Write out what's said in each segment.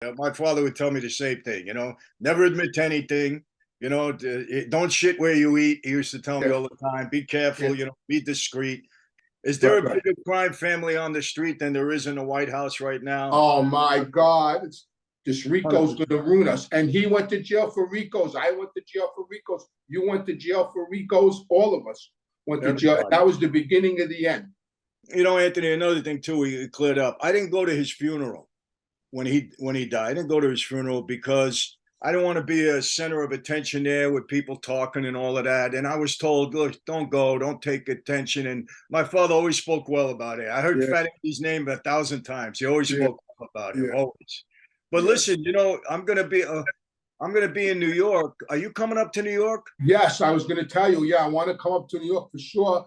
My father would tell me the same thing, never admit to anything, don't shit where you eat. He used to tell me Yeah. all the time, be careful, Yeah. be discreet. Is there Right, a right. bigger crime family on the street than there is in the White House right now? Oh my God. This RICO's 100%. gonna ruin us. And he went to jail for RICO's. I went to jail for RICO's. You went to jail for RICO's. All of us went to jail. Everybody. That was the beginning of the end. Anthony, another thing too, he cleared up. I didn't go to his funeral when he died. I didn't go to his funeral because I don't want to be a center of attention there with people talking and all of that. And I was told, look, don't go, don't take attention. And my father always spoke well about it. I heard Yeah. Fat Eddie's name 1,000 times. He always Yeah. spoke well about him, Yeah. always. But Yeah. listen, I'm gonna be in New York. Are you coming up to New York? Yes, I was going to tell you. Yeah, I want to come up to New York for sure.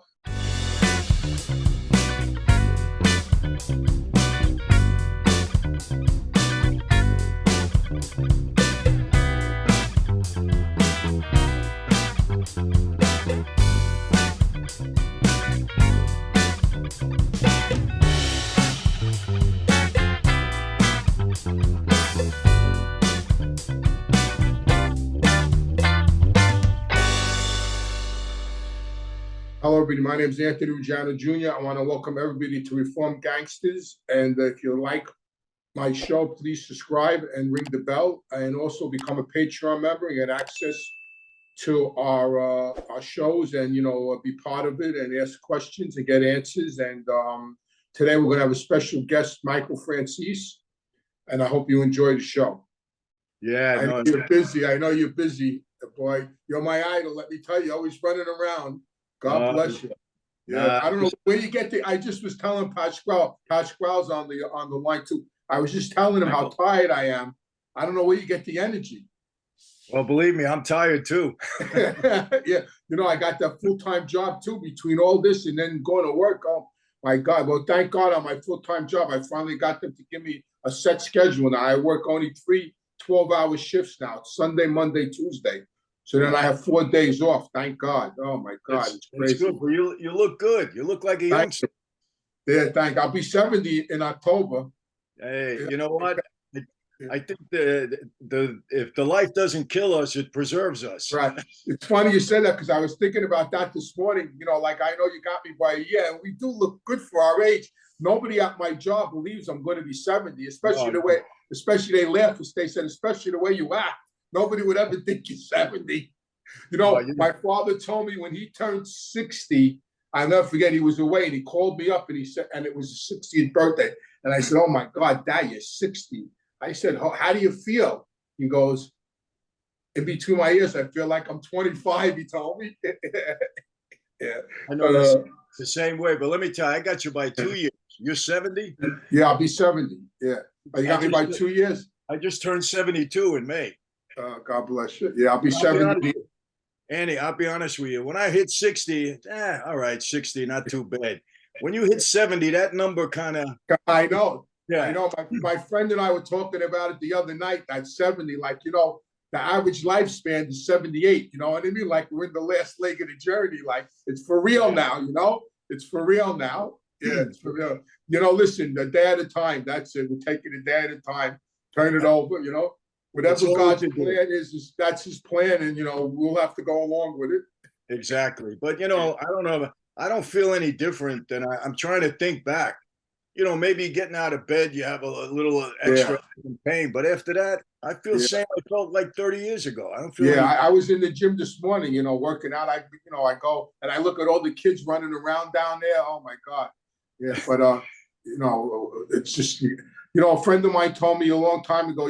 Hello, everybody. My name is Anthony Ruggiano Jr. I want to welcome everybody to Reform Gangsters. And if you like my show, please subscribe and ring the bell, and also become a Patreon member and get access to our shows, and be part of it and ask questions and get answers. And today we're going to have a special guest, Michael Franzese, and I hope you enjoy the show. Yeah, I know you're busy. I know you're busy, boy. You're my idol. Let me tell you, always running around. God bless you. Yeah, I don't know where you get the. I just was telling Pasquale. Pasquale's on the line too. I was just telling him how tired I am. I don't know where you get the energy. Well, believe me, I'm tired too. Yeah, I got that full-time job too. Between all this and then going to work, oh my God! Well, thank God on my full-time job, I finally got them to give me a set schedule. Now I work only 3 12-hour shifts now: Sunday, Monday, Tuesday. So then I have 4 days off. Thank God. Oh my God, it's crazy. It's good. Well, you look good. You look like a youngster. Yeah, I'll be 70 in October. Hey, you know what? I think if the life doesn't kill us, it preserves us. Right. It's funny you said that, because I was thinking about that this morning. Like, I know you got me by a year, and we do look good for our age. Nobody at my job believes I'm going to be 70, especially they laugh, because they said, especially the way you act. Nobody would ever think you're 70. My father told me when he turned 60, I'll never forget, he was away and he called me up and he said, and it was his 60th birthday. And I said, oh my God, Dad, you're 60. I said, how do you feel? He goes, in between my ears, I feel like I'm 25, he told me. Yeah. I know it's the same way, but let me tell you, I got you by 2 years. You're 70? Yeah, I'll be 70. Yeah. You got me by 2 years? I just turned 72 in May. God bless you. Yeah, I'll be 70. Andy, I'll be honest with you. When I hit 60, all right, 60, not too bad. When you hit 70, that number kind of... I know. Yeah. I know. My friend and I were talking about it the other night, that 70, the average lifespan is 78. You know what I mean? Like, we're in the last leg of the journey. Like, it's for real now, It's for real now. Yeah, it's for real. Listen, a day at a time. That's it. We're taking a day at a time. Turn it over, Whatever God's plan is, that's his plan, and we'll have to go along with it. Exactly. But I don't know. I don't feel any different than I'm trying to think back. Maybe getting out of bed, you have a little extra pain. But after that, I feel the same I felt like 30 years ago. I don't feel I was in the gym this morning, working out. I go and I look at all the kids running around down there. Oh my God. Yeah, but it's just a friend of mine told me a long time ago,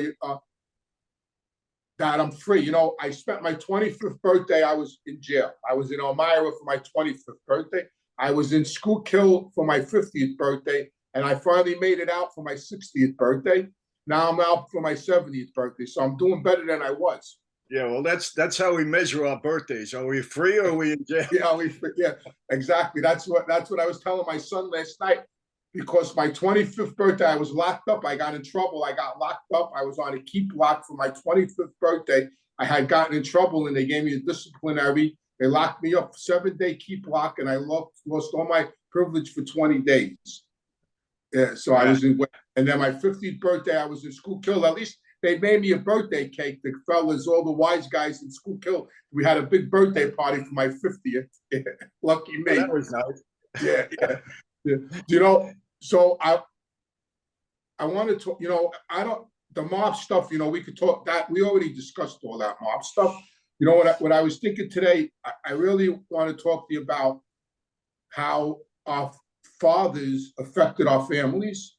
Dad, I'm free. I spent my 25th birthday. I was in jail. I was in Elmira for my 25th birthday. I was in Schuylkill for my 50th birthday, and I finally made it out for my 60th birthday. Now I'm out for my 70th birthday, so I'm doing better than I was. Yeah, well, that's how we measure our birthdays. Are we free or are we in jail? Yeah, exactly. That's what I was telling my son last night. Because my 25th birthday, I was locked up. I got in trouble. I got locked up. I was on a keep lock for my 25th birthday. I had gotten in trouble, and they gave me a disciplinary. They locked me up for 7-day keep lock, and I lost all my privilege for 20 days. Yeah, so I was in, and then my 50th birthday, I was in Schuylkill. At least they made me a birthday cake. The fellas, all the wise guys in Schuylkill, we had a big birthday party for my 50th. Lucky me. Oh, that was nice. Yeah. You know, so I wanted to, the mob stuff, we could talk that. We already discussed all that mob stuff. You know, what I was thinking today, I really want to talk to you about how our fathers affected our families.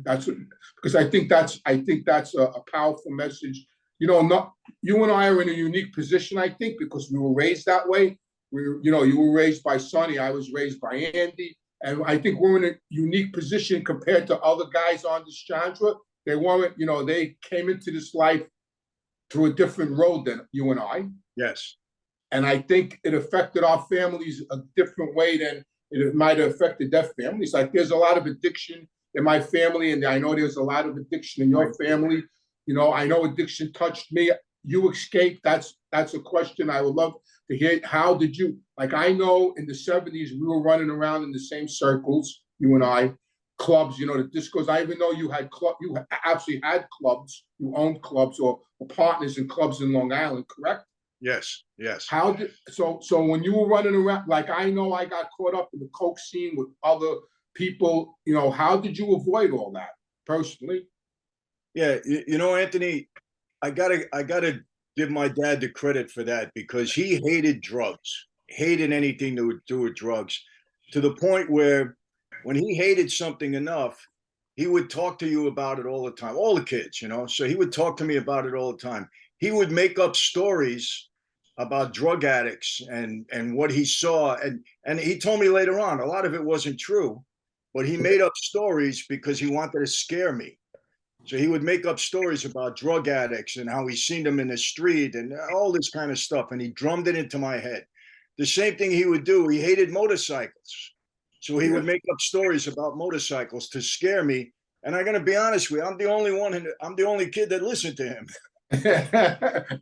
That's because I think that's a powerful message. You know, not you and I are in a unique position, I think, because we were raised that way. You were raised by Sonny, I was raised by Andy, and I think we're in a unique position compared to other guys on this genre. They weren't, they came into this life through a different road than you and I. Yes. And I think it affected our families a different way than it might have affected their families. Like there's a lot of addiction in my family, and I know there's a lot of addiction in your family. You know, I know addiction touched me. You escaped. That's a question I would love to hear. How did you, like, I know in the 70s, we were running around in the same circles, you and I, clubs, the discos. I even know you actually had clubs, you owned clubs or partners in clubs in Long Island, correct? Yes. So when you were running around, like I know I got caught up in the coke scene with other people, how did you avoid all that personally? Yeah, Anthony, I gotta give my dad the credit for that because he hated drugs, hated anything to do with drugs, to the point where when he hated something enough, he would talk to you about it all the time. All the kids, so he would talk to me about it all the time. He would make up stories about drug addicts and what he saw, and he told me later on a lot of it wasn't true, but he made up stories because he wanted to scare me. So he would make up stories about drug addicts and how he's seen them in the street and all this kind of stuff. And he drummed it into my head. The same thing he would do, he hated motorcycles. So he would make up stories about motorcycles to scare me. And I'm going to be honest with you, I'm the only kid that listened to him.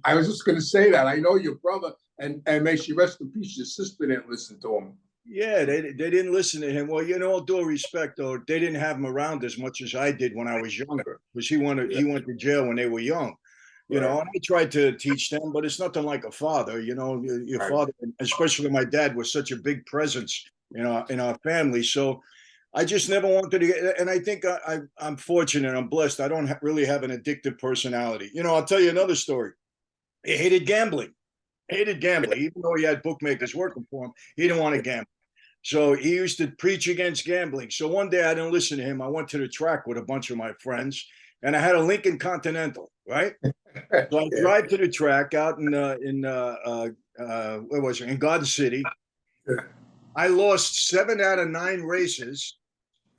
I was just going to say that. I know your brother, and may she rest in peace, your sister didn't listen to him. Yeah, they didn't listen to him. Well, all due respect, though, they didn't have him around as much as I did when I was younger, because he went to jail when they were young. And I tried to teach them, but it's nothing like a father. Your father, especially my dad, was such a big presence in our family. So I just never wanted to get, and I think I'm fortunate, I'm blessed. I don't really have an addictive personality. I'll tell you another story. He hated gambling. Even though he had bookmakers working for him, he didn't want to gamble. So he used to preach against gambling. So one day I didn't listen to him. I went to the track with a bunch of my friends, and I had a Lincoln Continental, right? So I drive to the track out in where was it? In Garden City. I lost 7 out of 9 races,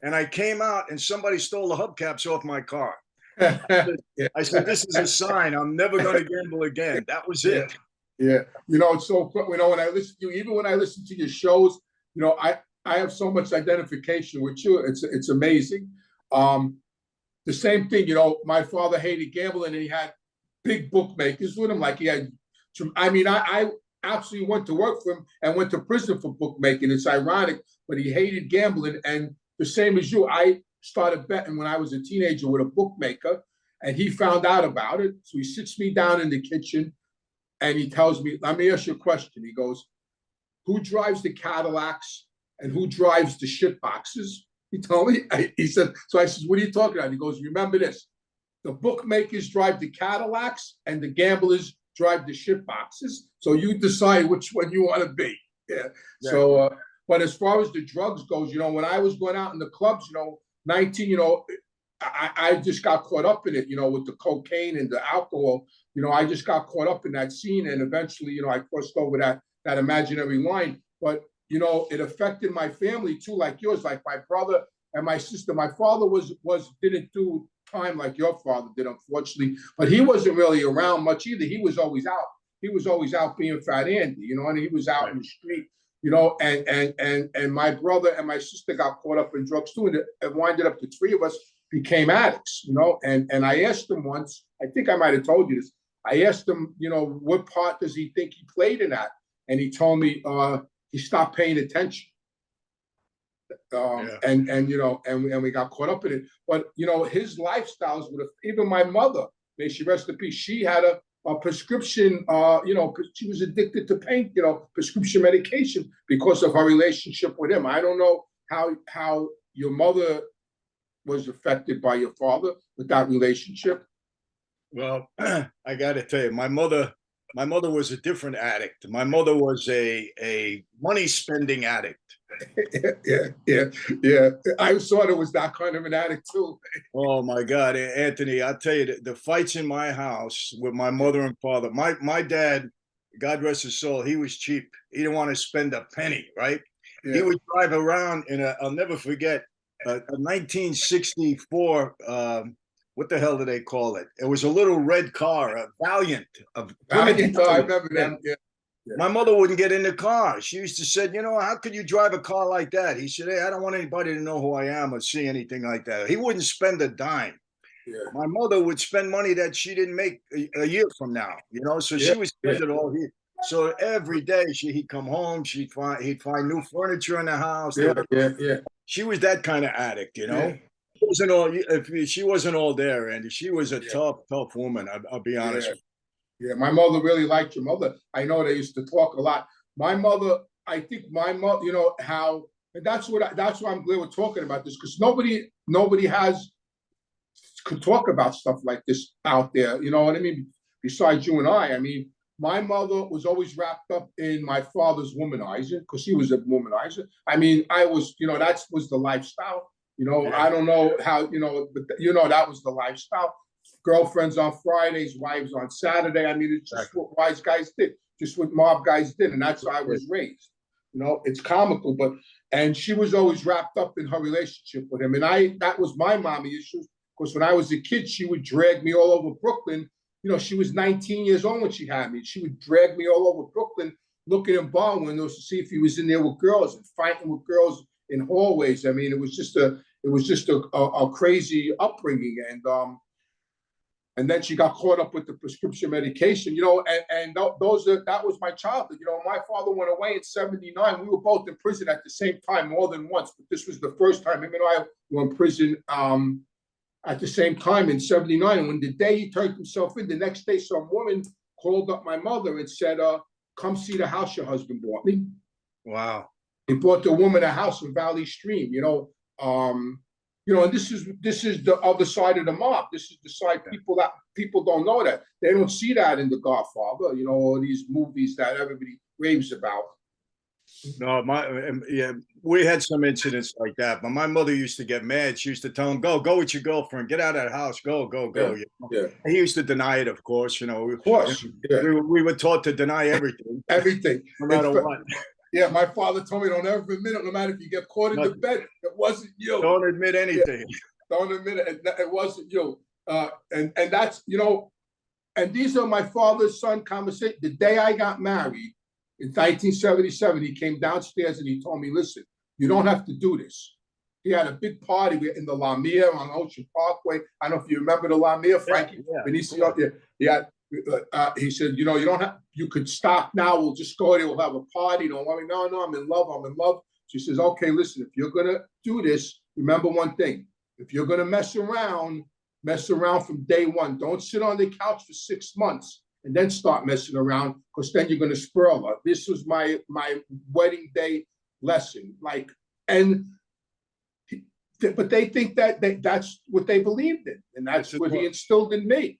and I came out and somebody stole the hubcaps off my car. I said, this is a sign. I'm never going to gamble again. That was it. Yeah. It's so, when I listen to you, even when I listen to your shows, I have so much identification with you. It's amazing. The same thing, my father hated gambling, and he had big bookmakers with him. Like he had, I actually went to work for him and went to prison for bookmaking. It's ironic, but he hated gambling. And the same as you, I started betting when I was a teenager with a bookmaker, and he found out about it. So he sits me down in the kitchen and he tells me, let me ask you a question. He goes, who drives the Cadillacs and who drives the shit boxes? He told me, he said, so I said, what are you talking about? He goes, remember this, the bookmakers drive the Cadillacs and the gamblers drive the shit boxes. So you decide which one you want to be. Yeah. So, but as far as the drugs goes, when I was going out in the clubs, 19, I just got caught up in it, with the cocaine and the alcohol. I just got caught up in that scene, and eventually, I crossed over that imaginary line. But it affected my family too, like yours, like my brother and my sister. My father didn't do time like your father did, unfortunately, but he wasn't really around much either. He was always out. He was always out being Fat Andy, and he was out in the street, and my brother and my sister got caught up in drugs too, and it winded up the 3 of us became addicts, and I asked him once, I think I might have told you this, I asked him, what part does he think he played in that? And he told me he stopped paying attention. And you know, and we got caught up in it. But you know, his lifestyles would have, even my mother, may she rest in peace, she had a prescription, you know, she was addicted to pain, you know, prescription medication because of her relationship with him. I don't know how your mother was affected by your father with that relationship. Well, I got to tell you, my mother was a different addict. My mother was a money spending addict. Yeah. I thought it was that kind of an addict too. Oh my God, Anthony! I'll tell you, the fights in my house with my mother and father. My dad, God rest his soul, he was cheap. He didn't want to spend a penny. Right? Yeah. He would drive around in I'll never forget a 1964. What the hell do they call it? It was a little red car, a Valiant. Valiant, I remember that. Yeah. My mother wouldn't get in the car. She used to say, you know, how could you drive a car like that? He said, hey, I don't want anybody to know who I am or see anything like that. He wouldn't spend a dime. Yeah. My mother would spend money that she didn't make a year from now, you know, so she would spend it all here. So every day he'd come home, he'd find new furniture in the house. Yeah. She was that kind of addict, you know. Yeah. She wasn't all there, Andy. She was a tough woman. I'll be honest with you. Yeah, my mother really liked your mother. I know they used to talk a lot. My mother, I think my mother, you know, how, and that's why I'm glad we're talking about this, because nobody could talk about stuff like this out there. You know what I mean? Besides you and I mean, my mother was always wrapped up in my father's womanizer, because he was a womanizer. I mean, I was, you know, that was the lifestyle. You know, yeah. I don't know how, you know, but you know, that was the lifestyle. Girlfriends on Fridays, wives on Saturday. I mean, it's just what wise guys did, just what mob guys did. And that's how I was raised. You know, it's comical, and she was always wrapped up in her relationship with him. And that was my mommy issues, because when I was a kid, she would drag me all over Brooklyn. You know, she was 19 years old when she had me. She would drag me all over Brooklyn, looking in bar windows to see if he was in there with girls and fighting with girls in hallways. I mean, it was just a crazy upbringing. And then she got caught up with the prescription medication, you know, and that was my childhood. You know, my father went away in '79. We were both in prison at the same time, more than once, but this was the first time him and I were in prison at the same time in '79. And when the day he turned himself in, the next day some woman called up my mother and said, come see the house your husband bought me. Wow. He bought the woman a house in Valley Stream, you know. You know, and this is the other side of the mob. This is the side people don't know that. They don't see that in The Godfather, you know, all these movies that everybody raves about. No, we had some incidents like that, but my mother used to get mad. She used to tell him, go with your girlfriend, get out of the house, go. Yeah. You know? Yeah. He used to deny it, of course, you know. Of course. We were taught to deny everything. Everything. No matter what. Yeah, my father told me, don't ever admit it, no matter if you get caught in the bed, it wasn't you. Don't admit anything. Yeah, don't admit it. It wasn't you. And that's, you know, and these are my father's son conversations. The day I got married in 1977, he came downstairs and he told me, listen, you don't have to do this. He had a big party in the Lamia on Ocean Parkway. I don't know if you remember the Lamia, Frankie. Yeah. He said, you know, you could stop now. We'll just go there. We'll have a party. Don't worry. No, I'm in love. She says, okay, listen, if you're going to do this, remember one thing. If you're going to mess around from day one. Don't sit on the couch for 6 months and then start messing around, because then you're going to spoil her. This was my wedding day lesson. But they think that's what they believed in. And that's what he instilled in me.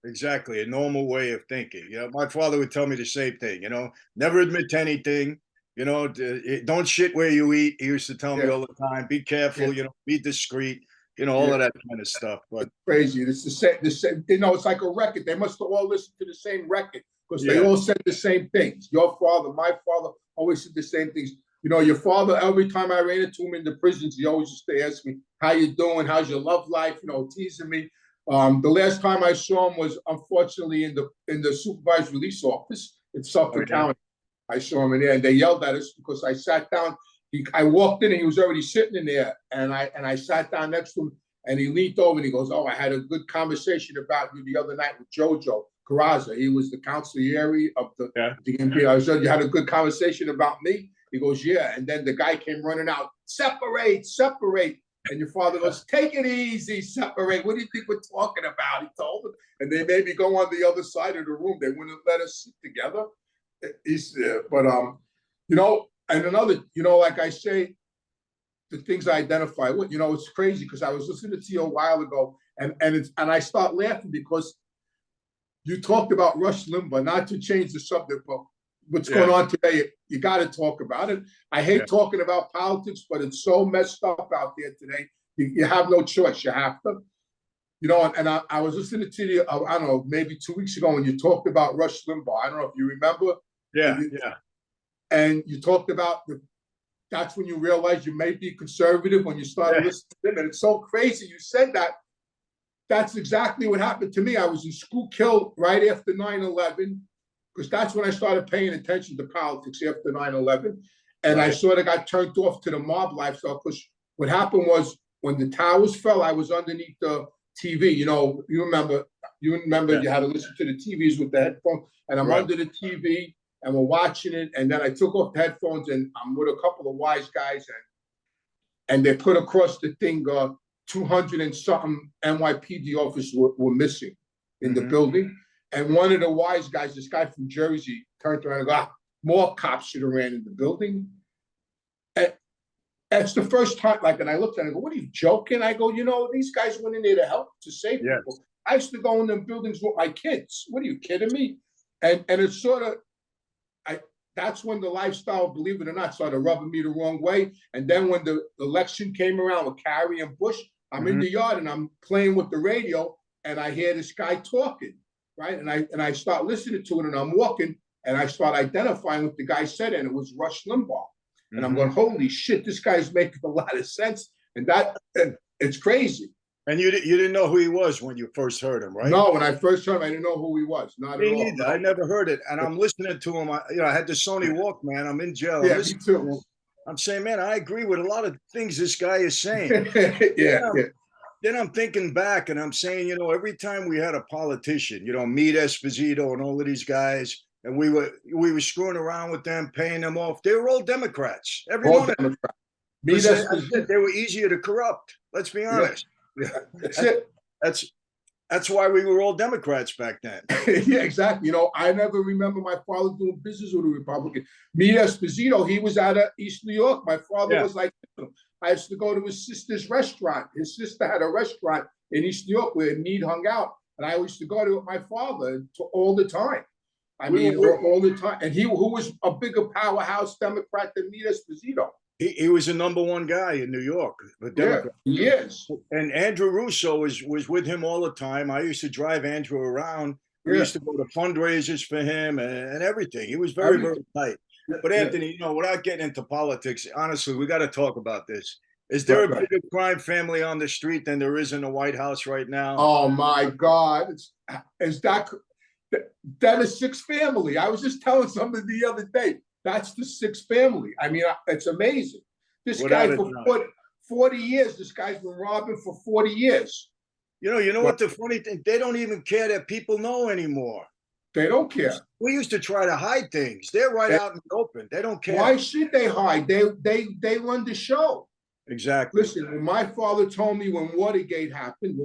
Exactly, a normal way of thinking. You know, my father would tell me the same thing. You know, never admit to anything. You know, don't shit where you eat. He used to tell me all the time. Be careful. You know, be discreet. You know, all of that kind of stuff. But it's crazy. It's the same. You know, it's like a record. They must have all listened to the same record, because they all said the same things. Your father, my father, always said the same things. You know, your father. Every time I ran into him in the prisons, he always used to ask me, "How you doing? How's your love life?" You know, teasing me. The last time I saw him was unfortunately in the supervised release office in Suffolk County. I saw him in there, and they yelled at us because I sat down. I walked in and he was already sitting in there, and I sat down next to him, and he leaned over and he goes, "Oh, I had a good conversation about you the other night with Jojo Carrazza. He was the consigliere of the Gambino. I said, you had a good conversation about me?" He goes, "Yeah." And then the guy came running out separate, separate. And your father goes, take it easy, separate. What do you think we're talking about? He told them. And they made me go on the other side of the room. They wouldn't let us sit together. And another, like I say, the things I identify with, it's crazy because I was listening to you a while ago and I start laughing because you talked about Rush Limbaugh, not to change the subject, but what's going on today, you got to talk about it. I hate talking about politics, but it's so messed up out there today. You have no choice. You have to. And I was listening to you, I don't know, maybe 2 weeks ago when you talked about Rush Limbaugh. I don't know if you remember. Yeah. And you talked about that's when you realize you may be conservative when you started listening to him. And it's so crazy you said that. That's exactly what happened to me. I was in Schuylkill right after 9/11, because that's when I started paying attention to politics after 9/11. And I sort of got turned off to the mob lifestyle because what happened was when the towers fell, I was underneath the TV. You remember you had to listen to the TVs with the headphones, and I'm under the TV and we're watching it. And then I took off the headphones and I'm with a couple of wise guys and they put across the thing, 200 and something NYPD officers were missing in the building. And one of the wise guys, this guy from Jersey, turned around and go, more cops should have ran in the building. And it's the first time, and I looked at it and I go, what are you joking? I go, these guys went in there to help, to save people. I used to go in them buildings with my kids. What are you kidding me? And it's sort of, that's when the lifestyle, believe it or not, started rubbing me the wrong way. And then when the election came around with Kerry and Bush, I'm in the yard and I'm playing with the radio and I hear this guy talking, right? And I start listening to it and I'm walking and I start identifying what the guy said, and it was Rush Limbaugh. And I'm going, holy shit, this guy's making a lot of sense. And it's crazy. And you didn't know who he was when you first heard him, right? No, when I first heard him, I didn't know who he was. Not Me at all. neither. I never heard it. And I'm listening to him. I had the Sony Walkman. I'm in jail. Yeah, me too. I'm saying, man, I agree with a lot of things this guy is saying. Then I'm thinking back and I'm saying, every time we had a politician, meet Esposito and all of these guys, and we were screwing around with them, paying them off. They were all Democrats. Every one of them. They were easier to corrupt. Let's be honest. Yeah. That's it. That's why we were all Democrats back then. Yeah, exactly. I never remember my father doing business with a Republican. Meet Esposito, he was out of East New York. My father was like, I used to go to his sister's restaurant. His sister had a restaurant in East New York where Meade hung out. And I used to go to it with my father all the time. All the time. And who was a bigger powerhouse Democrat than Meade Esposito? He was the #1 guy in New York, the Democrat. Yeah, he is. And Andrew Russo was with him all the time. I used to drive Andrew around. We used to go to fundraisers for him and everything. He was very, very tight. But Anthony, without getting into politics, honestly, we got to talk about this. Is there a bigger crime family on the street than there is in the White House right now? Oh my God. That is Sixth Family. I was just telling somebody the other day. That's the Sixth Family. I mean, it's amazing. This guy for 40 years, this guy's been robbing for 40 years. You know what the funny thing? They don't even care that people know anymore. They don't care. We used to try to hide things. They're right out in the open. They don't care. Why should they hide? They run the show. Exactly. Listen, when my father told me when Watergate happened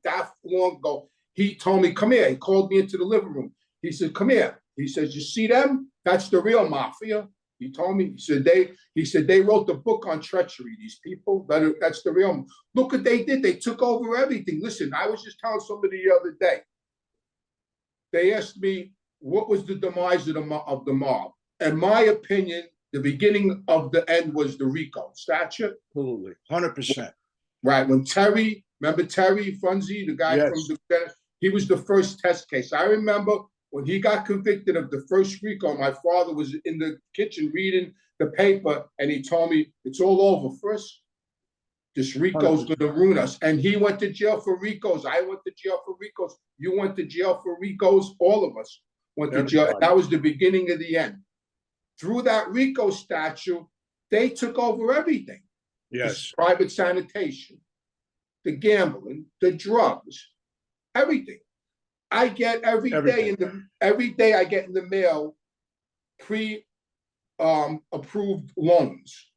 that long ago, he told me, come here. He called me into the living room. He said, come here. He says, you see them? That's the real mafia. He told me. He said they wrote the book on treachery. These people, that's the real. Look what they did. They took over everything. Listen, I was just telling somebody the other day. They asked me what was the demise of the mob. In my opinion, the beginning of the end was the RICO statute. Absolutely, 100%. Right when Terry, remember Terry Franzese, the guy from the, he was the first test case. I remember. When he got convicted of the first RICO, my father was in the kitchen reading the paper, and he told me, it's all over first. This RICO's going to ruin us. And he went to jail for RICOs. I went to jail for RICOs. You went to jail for RICOs. All of us went to jail. That was the beginning of the end. Through that RICO statute, they took over everything. Yes. The private sanitation, the gambling, the drugs, everything. I get every day I get in the mail pre-approved loans.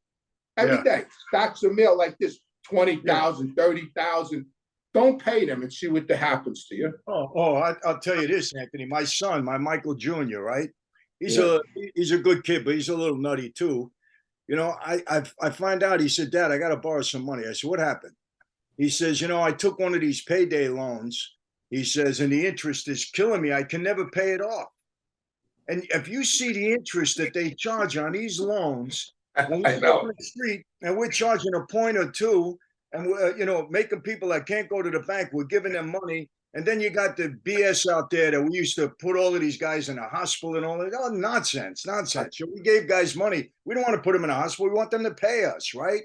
every Yeah. day. Stacks of mail like this, 20,000, 30,000. Don't pay them and see what happens to you. I'll tell you this, Anthony. My son, my Michael Jr., right? He's Yeah. he's a good kid, but he's a little nutty too. You know, I find out. He said, "Dad, I got to borrow some money." I said, "What happened?" He says, "You know, I took one of these payday loans." He says, "and the interest is killing me. I can never pay it off." And if you see the interest that they charge on these loans, when we I go know. on the street and we're charging a point or two, and we're, making people that can't go to the bank, we're giving them money. And then you got the BS out there that we used to put all of these guys in a hospital and all that. Oh, nonsense. We gave guys money. We don't want to put them in a hospital. We want them to pay us, right?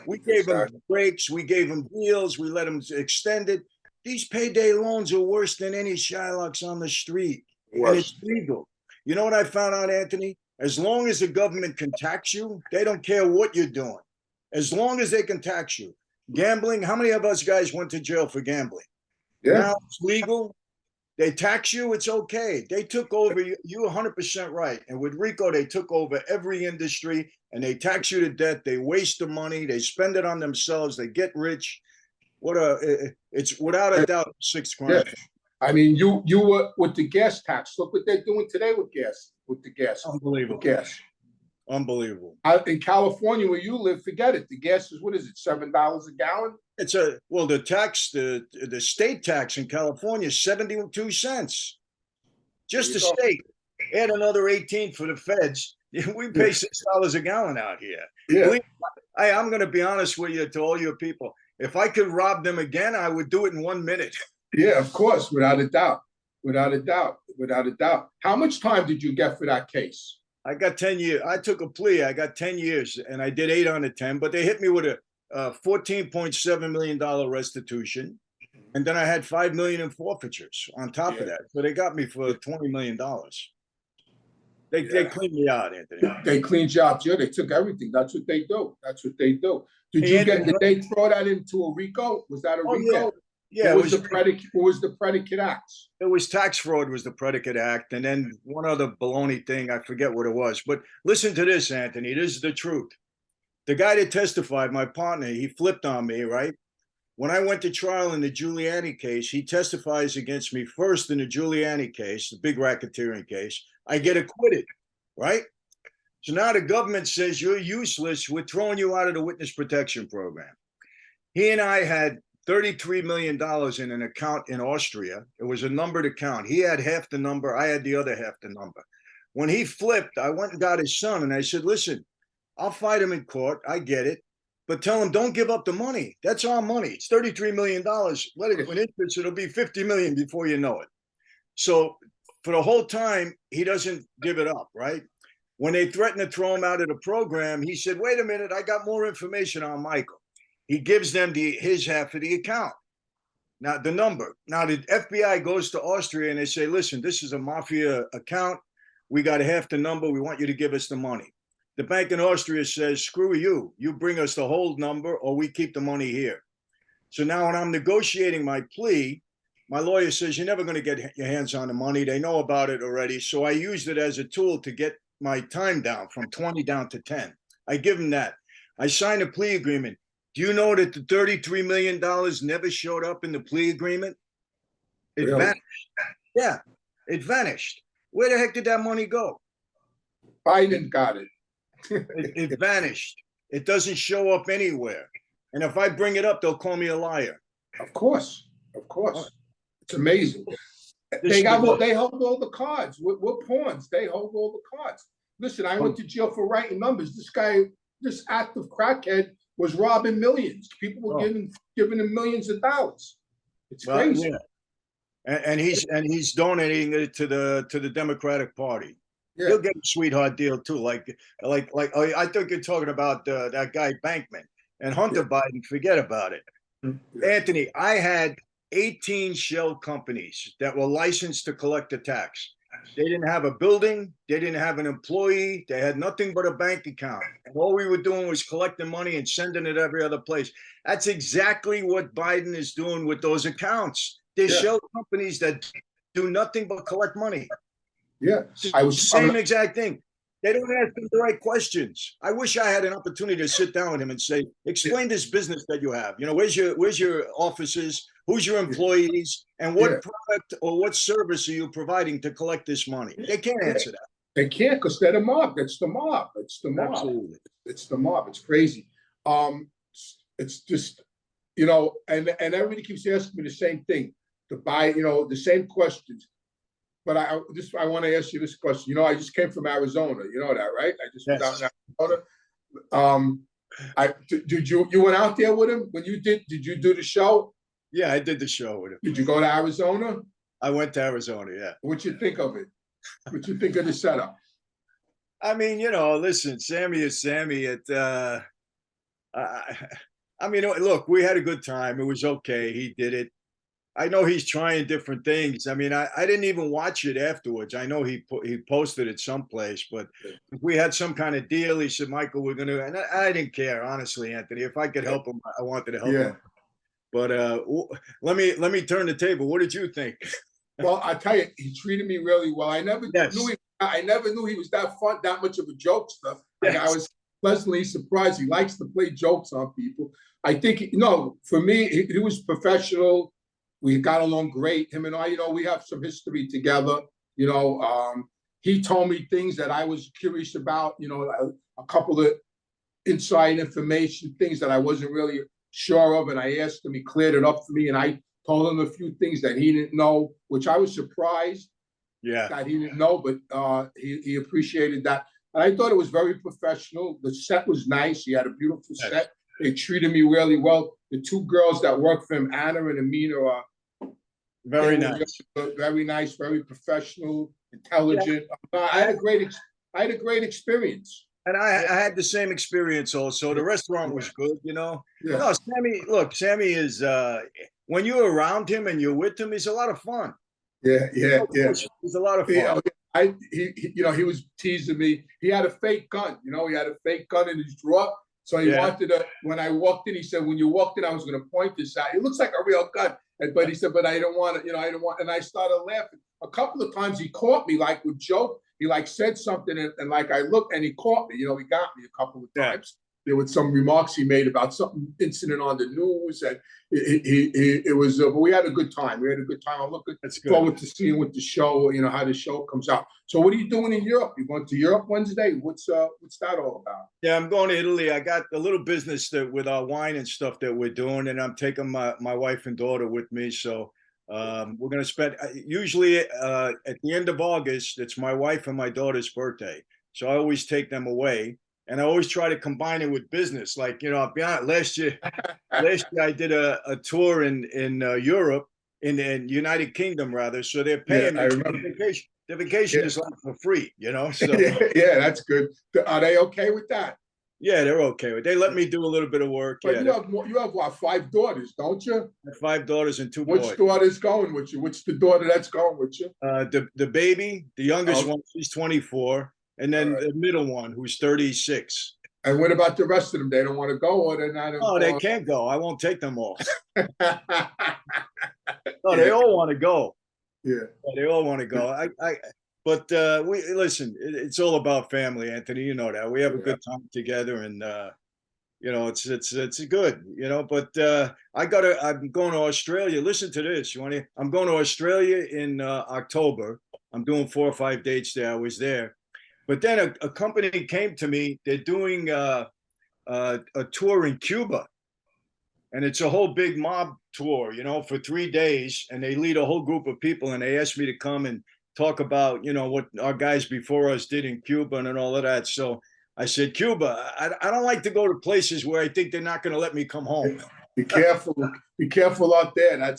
We gave them breaks. We gave them deals. We let them extend it. These payday loans are worse than any Shylocks on the street. And it's legal. You know what I found out, Anthony? As long as the government can tax you, they don't care what you're doing. As long as they can tax you. Gambling, how many of us guys went to jail for gambling? Yeah. Now it's legal. They tax you, it's okay. They took over, you're 100% right. And with RICO, they took over every industry and they tax you to death. They waste the money. They spend it on themselves. They get rich. It's without a doubt, sixth crime. Yeah. I mean, you were with the gas tax. Look what they're doing today with gas. With the gas. Unbelievable. With gas. Unbelievable. In California, where you live, forget it. The gas is, what is it, $7 a gallon? The state tax in California is 72 cents. Just the state. Add another 18 for the feds. We pay $6 a gallon out here. Yeah. I'm going to be honest with you, to all your people. If I could rob them again, I would do it in 1 minute. Yeah, of course, without a doubt. Without a doubt. Without a doubt. How much time did you get for that case? I got 10 years. I took a plea. I got 10 years, and I did 8 on the 10. But they hit me with a $14.7 million restitution, and then I had $5 million in forfeitures on top of that. So they got me for $20 million. They cleaned me out, Anthony. They cleaned you out. Yeah, they took everything. That's what they do. That's what they do. Did they throw that into a RICO? Was that a RICO? Yeah. What was the predicate acts? It was tax fraud was the predicate act. And then one other baloney thing, I forget what it was. But listen to this, Anthony. This is the truth. The guy that testified, my partner, he flipped on me, right? When I went to trial in the Giuliani case, he testifies against me first in the Giuliani case, the big racketeering case. I get acquitted, right? So now the government says you're useless. We're throwing you out of the witness protection program. He and I had $33 million in an account in Austria. It was a numbered account. He had half the number. I had the other half the number. When he flipped, I went and got his son and I said, listen, I'll fight him in court. I get it. But tell him, don't give up the money. That's our money. It's $33 million. Let it with interest. It'll be $50 million before you know it. So for the whole time, he doesn't give it up, right? When they threatened to throw him out of the program, he said, wait a minute, I got more information on Michael. He gives them his half of the account. Now, the number. Now, the FBI goes to Austria and they say, listen, this is a Mafia account. We got half the number. We want you to give us the money. The bank in Austria says, screw you. You bring us the whole number or we keep the money here. So now when I'm negotiating my plea, my lawyer says, you're never going to get your hands on the money. They know about it already. So I used it as a tool to get my time down from 20 down to 10. I give him that. I signed a plea agreement. Do you know that the $33 million never showed up in the plea agreement? It vanished. Yeah, it vanished. Where the heck did that money go? Biden got it. It vanished. It doesn't show up anywhere. And if I bring it up, they'll call me a liar. Of course. Of course. It's amazing. They hold all the cards. We're pawns. They hold all the cards. Listen, I went to jail for writing numbers. This active crackhead was robbing millions. People were giving him millions of dollars. It's crazy. Yeah. And he's donating it to the Democratic Party. Yeah. He'll get a sweetheart deal too. Like I think you're talking about that guy Bankman and Hunter Biden. Forget about it. Yeah. Anthony, I had 18 shell companies that were licensed to collect the tax. They didn't have a building. They didn't have an employee. They had nothing but a bank account. And all we were doing was collecting money and sending it every other place. That's exactly what Biden is doing with those accounts. They're shell companies that do nothing but collect money. Yeah. Same exact thing. They don't ask him the right questions. I wish I had an opportunity to sit down with him and say, explain this business that you have. You know, where's your offices? Who's your employees? And what product or what service are you providing to collect this money? They can't answer that. They can't because they're the mob. It's the mob. It's the mob. Absolutely. It's the mob. It's crazy. It's just, you know, and everybody keeps asking me the same thing to buy, you know, the same questions. But I want to ask you this question. You know, I just came from Arizona. You know that, right? I just went out in Arizona. Did you went out there with him when you did? Did you do the show? Yeah, I did the show with him. Did you go to Arizona? I went to Arizona. Yeah. What you think of it? What you think of the setup? I mean, you know, listen, Sammy is Sammy. I mean, look, we had a good time. It was okay. He did it. I know he's trying different things. I mean, I didn't even watch it afterwards. I know he posted it someplace, but if we had some kind of deal, he said, Michael, we're going to, and I didn't care, honestly, Anthony. If I could help him, I wanted to help him. But let me turn the table. What did you think? Well, I tell you, he treated me really well. I never knew he was that fun, that much of a jokester. Like, I was pleasantly surprised. He likes to play jokes on people. I think, you know, for me, he was professional. We got along great. Him and I, you know, we have some history together. You know, he told me things that I was curious about, you know, a couple of inside information, things that I wasn't really sure of. And I asked him, he cleared it up for me. And I told him a few things that he didn't know, which I was surprised that he didn't know, but he appreciated that. And I thought it was very professional. The set was nice. He had a beautiful set. They treated me really well. The two girls that work for him, Anna and Amina, are very nice. Very nice, very professional, intelligent. I had a great experience. And I had the same experience also. The restaurant was good, you know. No, Sammy is when you're around him and you're with him, he's a lot of fun. He's a lot of fun. He was teasing me. He had a fake gun, you know, he had a fake gun in his drawer. So he wanted to, when I walked in, he said, when you walked in, I was going to point this out. It looks like a real gun. But he said, but I don't want it, you know, I don't want, and I started laughing. A couple of times he caught me, like with joke. He like said something and like I looked and he caught me, you know, he got me a couple of times. There was some remarks he made about something incident on the news, and it was. But we had a good time. We had a good time. I'm looking forward to seeing what the show, you know, how the show comes out. So, what are you doing in Europe? You going to Europe Wednesday? What's that all about? Yeah, I'm going to Italy. I got a little business with our wine and stuff that we're doing, and I'm taking my wife and daughter with me. So, we're going to spend usually at the end of August. It's my wife and my daughter's birthday, so I always take them away. And I always try to combine it with business. Like, you know, I'll be honest, last year I did a tour in Europe, in United Kingdom rather. So they're paying me for vacation. The vacation is like for free, you know. So yeah, that's good. Are they okay with that? Yeah, they're okay with it. They let me do a little bit of work. But you have what, 5 daughters, don't you? 5 daughters and 2 boys. Which daughter's going with you? Which the daughter that's going with you? The baby, the youngest one, she's 24. And then the middle one, who's 36. And what about the rest of them? They don't want to go, or they're not? Oh, they can't go. I won't take them all. No, they all want to go. Yeah, they all want to go. But we listen. It's all about family, Anthony. You know that we have a good time together, and you know it's good. You know, but I'm going to Australia. Listen to this. I'm going to Australia in October. I'm doing 4 or 5 dates there. I was there. But then a company came to me. They're doing a tour in Cuba, and it's a whole big mob tour, you know, for 3 days. And they lead a whole group of people, and they asked me to come and talk about, you know, what our guys before us did in Cuba and all of that. So I said, Cuba, I don't like to go to places where I think they're not going to let me come home. Be careful. Be careful out there.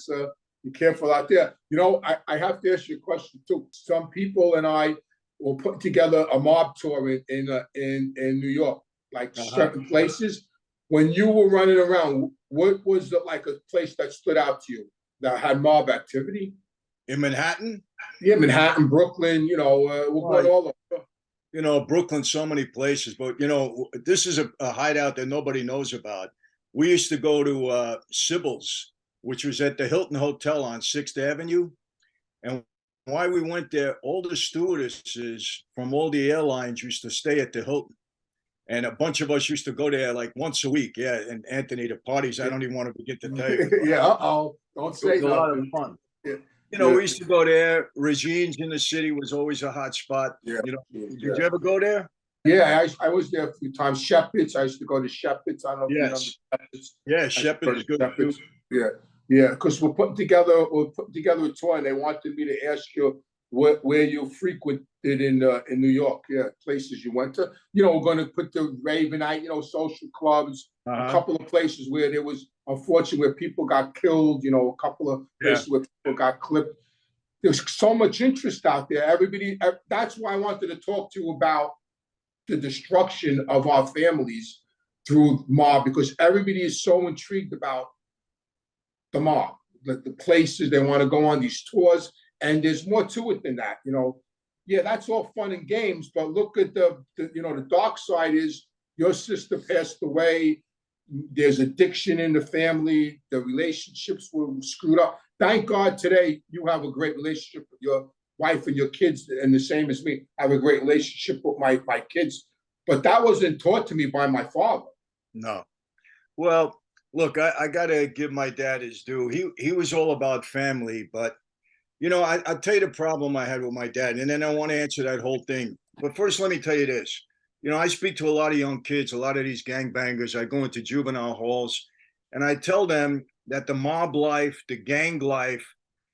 Be careful out there. You know, I have to ask you a question too. Some people and I will put together a mob tour in New York, like certain places. When you were running around, what was like a place that stood out to you that had mob activity? In Manhattan? Yeah, Manhattan, Brooklyn, you know, we're going all over. You know, Brooklyn, so many places, but you know, this is a hideout that nobody knows about. We used to go to Sybil's, which was at the Hilton Hotel on 6th Avenue. And why we went there, all the stewardesses from all the airlines used to stay at the Hilton. And a bunch of us used to go there like once a week. Yeah. And Anthony, the parties, I don't even want to begin to tell you. Yeah, don't It say was a lot of nothing. fun. Yeah. You know, we used to go there. Regine's in the city was always a hot spot. Yeah. You know, Yeah. did you ever go there? Yeah, I was there a few times. Shepherds, I used to go to Shepherds. I don't know if you remember Yes. Shepherds. Yeah, Shepherd is good too. Yeah, yeah, because we're putting together a tour, and they wanted me to ask you where you frequented in New York. Yeah, places you went to. You know, we're going to put the Ravenite, you know, social clubs, a couple of places where there was, unfortunately, where people got killed. You know, a couple of places where people got clipped. There's so much interest out there. Everybody. That's why I wanted to talk to you about the destruction of our families through mob, because everybody is so intrigued about the mob, the places they want to go on, these tours, and there's more to it than that. You know, yeah, that's all fun and games, but look at the you know, the dark side is your sister passed away. There's addiction in the family. The relationships were screwed up. Thank God today you have a great relationship with your wife and your kids, and the same as me. I have a great relationship with my kids, but that wasn't taught to me by my father. No. Well, look, I got to give my dad his due. He was all about family, but you know, I'll tell you the problem I had with my dad, and then I want to answer that whole thing. But first, let me tell you this. You know, I speak to a lot of young kids, a lot of these gangbangers. I go into juvenile halls, and I tell them that the mob life, the gang life,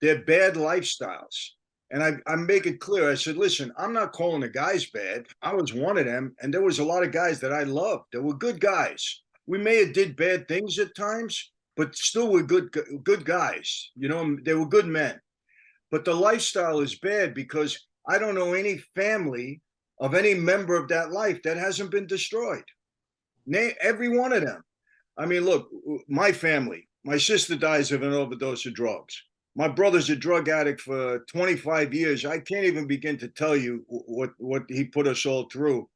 they're bad lifestyles. And I make it clear. I said, listen, I'm not calling the guys bad. I was one of them, and there was a lot of guys that I loved. They were good guys. We may have did bad things at times, but still were good guys. You know, they were good men. But the lifestyle is bad because I don't know any family of any member of that life that hasn't been destroyed. Every one of them. I mean, look, my family, my sister dies of an overdose of drugs. My brother's a drug addict for 25 years. I can't even begin to tell you what he put us all through.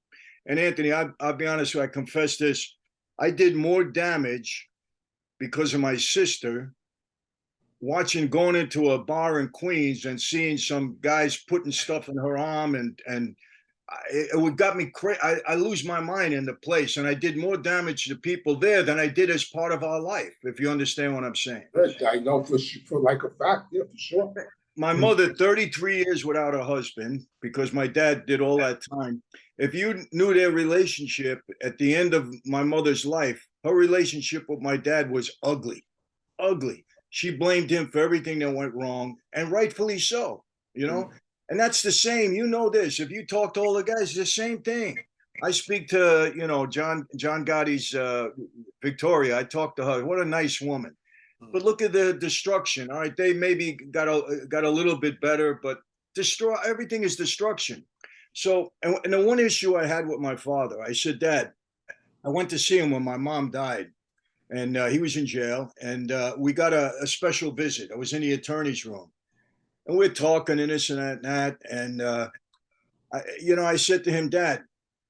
And Anthony, I'll be honest with you, I confess this. I did more damage because of my sister going into a bar in Queens and seeing some guys putting stuff in her arm, and it got me crazy. I lose my mind in the place, and I did more damage to people there than I did as part of our life, if you understand what I'm saying. I know for like a fact, yeah, for sure. My mother, 33 years without a husband, because my dad did all that time. If you knew their relationship at the end of my mother's life, her relationship with my dad was ugly, ugly. She blamed him for everything that went wrong, and rightfully so, you know? And that's the same, you know this. If you talk to all the guys, it's the same thing. I speak to, you know, John Gotti's Victoria. I talk to her. What a nice woman. But look at the destruction. All right, they maybe got a little bit better, but everything is destruction. So, and the one issue I had with my father, I said, Dad, I went to see him when my mom died, and he was in jail, and we got a special visit. I was in the attorney's room, and we're talking and this and that and that, and I said to him, Dad,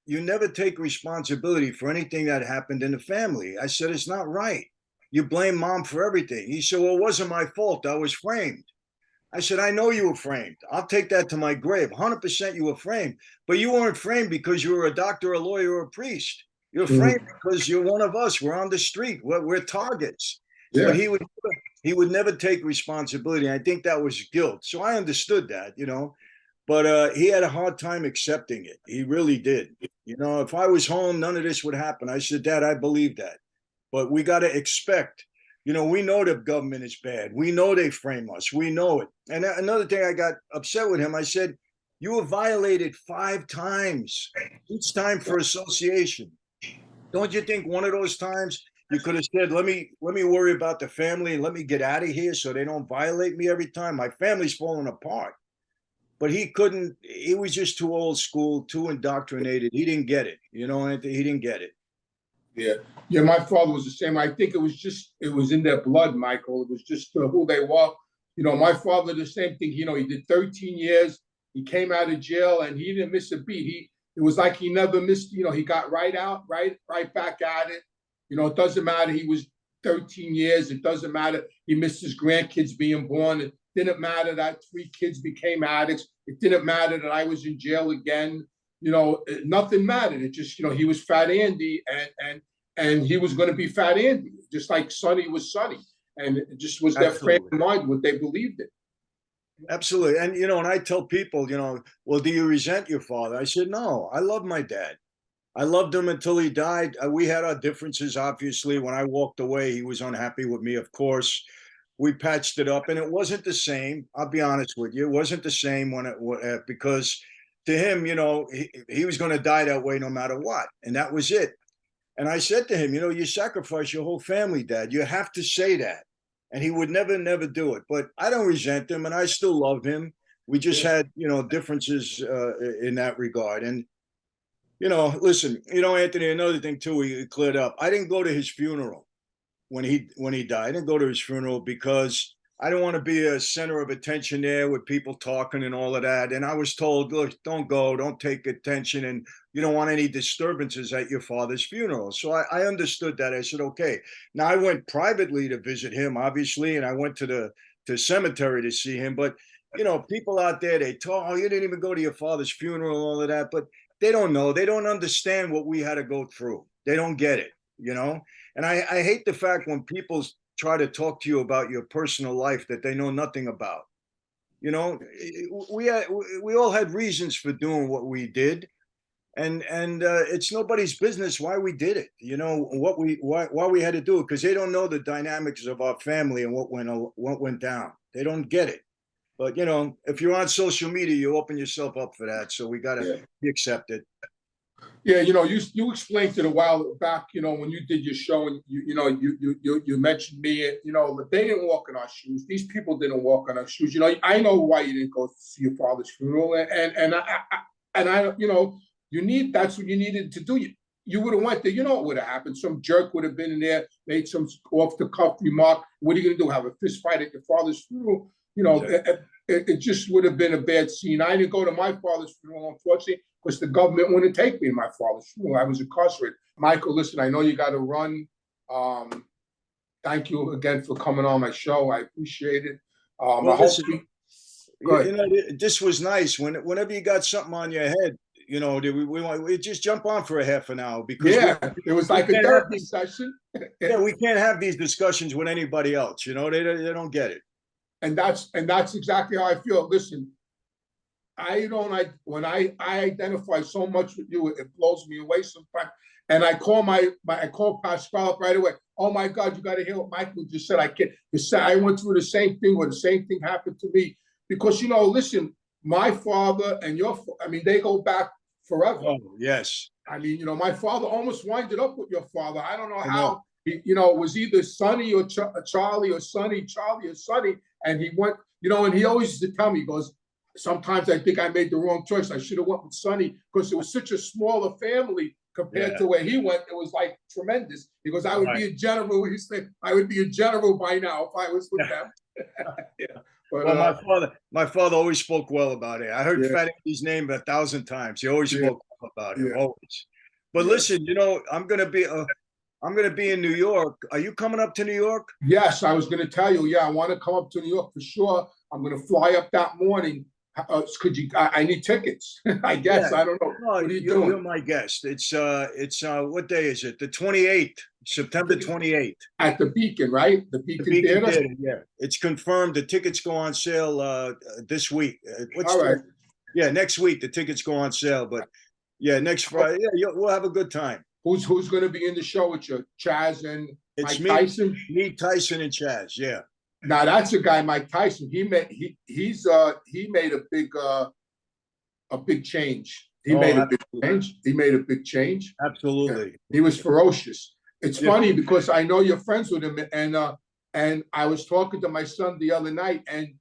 you never take responsibility for anything that happened in the family. I said, it's not right. You blame mom for everything. He said, well, it wasn't my fault. I was framed. I said, I know you were framed. I'll take that to my grave. 100% you were framed. But you weren't framed because you were a doctor, a lawyer, or a priest. You're framed because you're one of us. We're on the street. We're targets. Yeah. But he would never take responsibility. I think that was guilt. So I understood that, you know. But he had a hard time accepting it. He really did. You know, if I was home, none of this would happen. I said, Dad, I believe that. But we got to expect, you know, we know the government is bad. We know they frame us. We know it. And another thing, I got upset with him. I said, you were violated 5 times, each time for association. Don't you think one of those times you could have said, let me worry about the family and let me get out of here so they don't violate me every time? My family's falling apart. But he couldn't, he was just too old school, too indoctrinated. He didn't get it. You know, he didn't get it. Yeah. Yeah, my father was the same. I think it was in their blood, Michael. It was just who they were. You know, my father, the same thing. You know, he did 13 years. He came out of jail and he didn't miss a beat. It was like he never missed, you know, he got right out, right back at it. You know, it doesn't matter. He was 13 years. It doesn't matter. He missed his grandkids being born. didn't matter that 3 kids became addicts. It didn't matter that I was in jail again. Nothing mattered. It just, he was Fat Andy, and he was going to be Fat Andy, just like Sonny was Sonny. And it just was their frame of mind, what they believed in. Absolutely. And, and I tell people, well, do you resent your father? I said, no, I love my dad. I loved him until he died. We had our differences, obviously. When I walked away, he was unhappy with me, of course. We patched it up, and it wasn't the same. I'll be honest with you. It wasn't the same because to him, he was going to die that way no matter what. And that was it. And I said to him, you sacrificed your whole family, Dad. You have to say that. And he would never do it. But I don't resent him, and I still love him. We just had, differences in that regard. And, listen, Anthony, another thing, too, we cleared up. I didn't go to his funeral when he died. I didn't go to his funeral because I don't want to be a center of attention there with people talking and all of that. And I was told, look, don't go, don't take attention, and you don't want any disturbances at your father's funeral. So I understood that. I said, okay. Now I went privately to visit him, obviously, and I went to the cemetery to see him. But, people out there, they talk, oh, you didn't even go to your father's funeral and all of that. But they don't know. They don't understand what we had to go through. They don't get it, And I hate the fact when people try to talk to you about your personal life that they know nothing about. We all had reasons for doing what we did, and it's nobody's business why we did it. Why we had to do it, because they don't know the dynamics of our family and what went down. They don't get it. But if you're on social media, you open yourself up for that. So we got to be accepted. Yeah, you explained it a while back, when you did your show, and you mentioned me, but they didn't walk in our shoes. These people didn't walk in our shoes. I know why you didn't go see your father's funeral, and I that's what you needed to do. You would have went there. You know what would have happened? Some jerk would have been in there, made some off the cuff remark. What are you going to do? Have a fist fight at your father's funeral? It just would have been a bad scene. I didn't go to my father's funeral, unfortunately, because the government wouldn't take me to my father's funeral. I was incarcerated. Michael, listen, I know you got to run. Thank you again for coming on my show. I appreciate it. This was nice. Whenever you got something on your head, we just jump on for a half an hour, because it was like a therapy session. We can't have these discussions with anybody else. They don't get it. And that's exactly how I feel. Listen, when I identify so much with you, it blows me away sometimes. And I call Pascal up right away. Oh my God, you got to hear what Michael just said. I went through the same thing, or the same thing happened to me. Because listen, my father and they go back forever. Oh yes. My father almost winded up with your father. I don't know how. It was either Sonny or Charlie, or Sonny, Charlie or Sonny. And he went, and he always used to tell me, he goes, sometimes I think I made the wrong choice. I should have went with Sonny, because it was such a smaller family compared to where he went. It was like tremendous. He goes, I would be a general. He said, I would be a general by now if I was with them. But, well, my father always spoke well about it. I heard Fat Andy's name 1,000 times. He always spoke well about it, always. But listen, I'm going to be in New York. Are you coming up to New York? Yes, I was going to tell you. Yeah, I want to come up to New York for sure. I'm going to fly up that morning. I need tickets. I guess. I don't know. No, what are you doing? You're my guest. It's what day is it? The 28th, September 28th. At the Beacon, right? The Beacon Theater? Yeah. It's confirmed. The tickets go on sale this week. All right. Yeah, next week the tickets go on sale. But yeah, next Friday, we'll have a good time. Who's going to be in the show with you? Chaz and Mike Tyson? Me, Tyson, and Chaz, yeah. Now that's a guy, Mike Tyson. He made a big change. He made a big change. Absolutely. Yeah. He was ferocious. It's funny because I know you're friends with him, and I was talking to my son the other night, and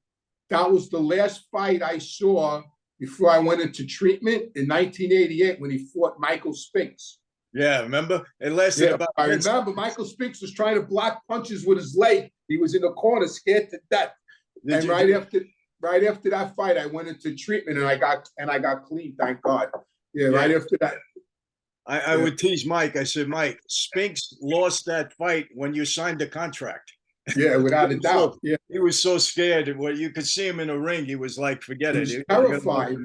that was the last fight I saw before I went into treatment in 1988 when he fought Michael Spinks. Yeah, remember? It lasted about. I remember Michael Spinks was trying to block punches with his leg. He was in the corner, scared to death. Right after that fight, I went into treatment, and I got clean. Thank God. Yeah. Right after that. I would tease Mike. I said, Mike, Spinks lost that fight when you signed the contract. Yeah, without a doubt. Yeah, He was so scared. When you could see him in the ring, he was like, forget he it. was terrified.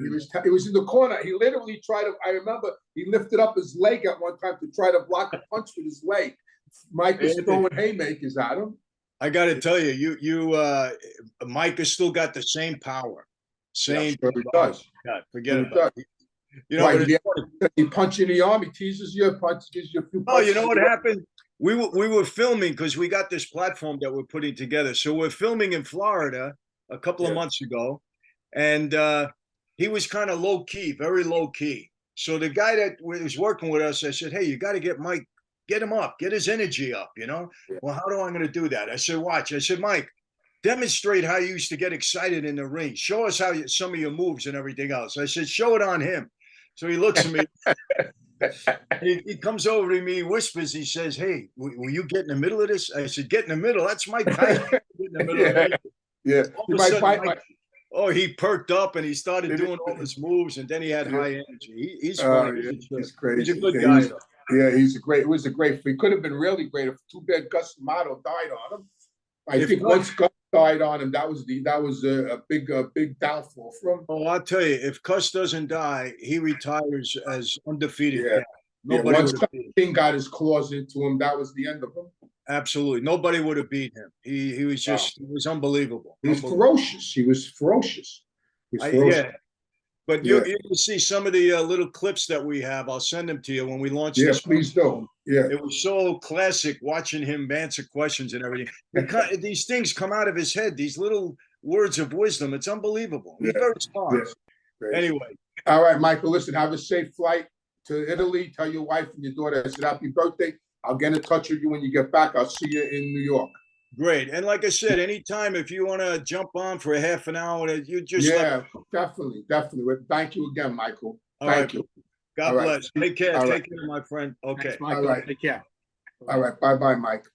He was in the corner. He literally tried to. I remember he lifted up his leg at one time to try to block a punch with his leg. Mike was throwing haymakers at him. I got to tell you, Mike has still got the same power. Same. Yeah, he does. God, forget about it. You know, right, he punch you in the arm. He teases you. Gives you a few. Oh, you know what happened? We were filming because we got this platform that we're putting together. So we're filming in Florida a couple of months ago, and he was kind of low key, very low key. So the guy that was working with us, I said, "Hey, you got to get Mike, get him up, get his energy up." You know, well, how do I going to do that? I said, "Watch." I said, "Mike, demonstrate how you used to get excited in the ring. Show us how some of your moves and everything else." I said, "Show it on him." So he looks at me. He comes over to me, whispers, he says, "Hey, will you get in the middle of this?" I said, "Get in the middle. That's Mike Tyson." Get in the middle of it. Yeah. All of a sudden, oh, he perked up and he started doing all his moves, and then he had high energy. He's funny. He's crazy. He's a good guy. He's a great. It was a great. He could have been really great. If too bad Gus D'Amato died on him. I think once Gus died on him, that was a big downfall for him. Oh, I'll tell you, if Cuss doesn't die, he retires as undefeated. Yeah. Nobody once King got his claws into him, that was the end of him. Absolutely, nobody would have beat him. He was just he was unbelievable. He was ferocious. He was ferocious. Yeah. But you can see some of the little clips that we have. I'll send them to you when we launch this. Yeah, please do. Yeah. It was so classic watching him answer questions and everything. These things come out of his head, these little words of wisdom. It's unbelievable. He's very smart. Yeah. Anyway. All right, Michael, listen, have a safe flight to Italy. Tell your wife and your daughter I said happy birthday. I'll get in touch with you when you get back. I'll see you in New York. Great. And like I said, anytime if you want to jump on for a half an hour, you just definitely. Thank you again, Michael. Thank you. God bless. Take care. Take care, my friend. Okay. Thanks, Michael. All right. Take care. All right. Bye-bye, Mike.